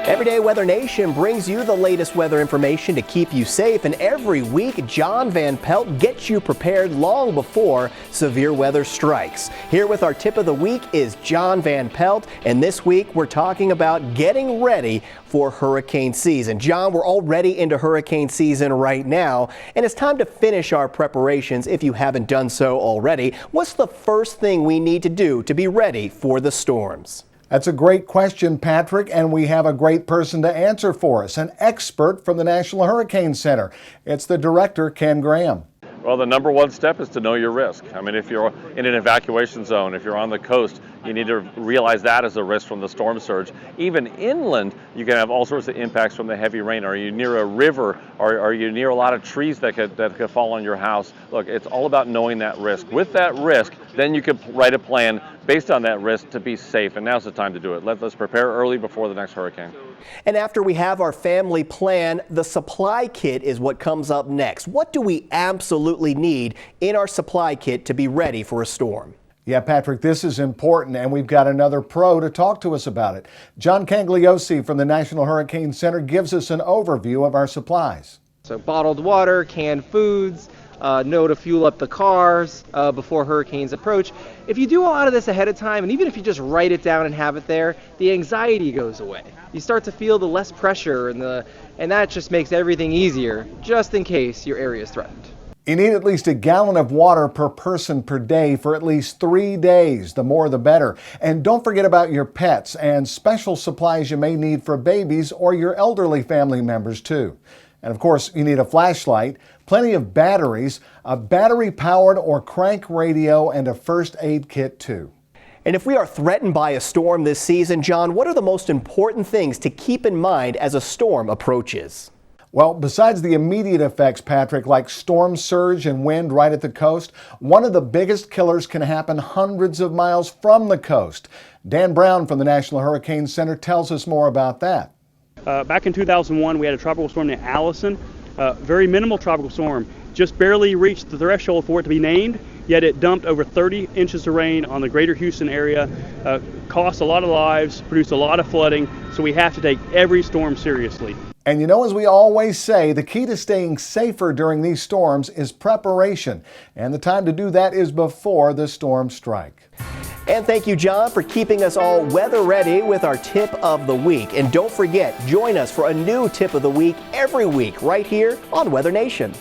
Everyday Weather Nation brings you the latest weather information to keep you safe, and every week John Van Pelt gets you prepared long before severe weather strikes. Here with our tip of the week is John Van Pelt, and this week we're talking about getting ready for hurricane season. John, we're already into hurricane season right now, and it's time to finish our preparations if you haven't done so already. What's the first thing we need to do to be ready for the storms? That's a great question, Patrick, and we have a great person to answer for us, an expert from the National Hurricane Center. It's the director, Ken Graham. Well, the number one step is to know your risk. I mean, if you're in an evacuation zone, if you're on the coast, you need to realize that as a risk from the storm surge. Even inland, you can have all sorts of impacts from the heavy rain. Are you near a river? Are you near a lot of trees that could fall on your house? Look, it's all about knowing that risk. With that risk, then you can write a plan based on that risk to be safe, and now's the time to do it. Let's prepare early before the next hurricane. And after we have our family plan, the supply kit is what comes up next. What do we absolutely need in our supply kit to be ready for a storm? Yeah, Patrick, this is important, and we've got another pro to talk to us about it. John CANGIALOSI from the National Hurricane Center gives us an overview of our supplies. So bottled water, canned foods, know to fuel up the cars before hurricanes approach. If you do a lot of this ahead of time, and even if you just write it down and have it there, the anxiety goes away. You start to feel the less pressure, and that just makes everything easier, just in case your area is threatened. You need at least a gallon of water per person per day for at least 3 days. The more the better. And don't forget about your pets and special supplies you may need for babies or your elderly family members too. And of course, you need a flashlight, plenty of batteries, a battery-powered or crank radio, and a first aid kit too. And if we are threatened by a storm this season, John, what are the most important things to keep in mind as a storm approaches? Well, besides the immediate effects, Patrick, like storm surge and wind right at the coast, one of the biggest killers can happen hundreds of miles from the coast. Dan Brown from the National Hurricane Center tells us more about that. Back in 2001, we had a tropical storm named Allison, very minimal tropical storm, just barely reached the threshold for it to be named, yet it dumped over 30 inches of rain on the greater Houston area, cost a lot of lives, produced a lot of flooding, so we have to take every storm seriously. And you know, as we always say, the key to staying safer during these storms is preparation. And the time to do that is before the storms strike. And thank you, John, for keeping us all weather ready with our tip of the week. And don't forget, join us for a new tip of the week every week right here on Weather Nation.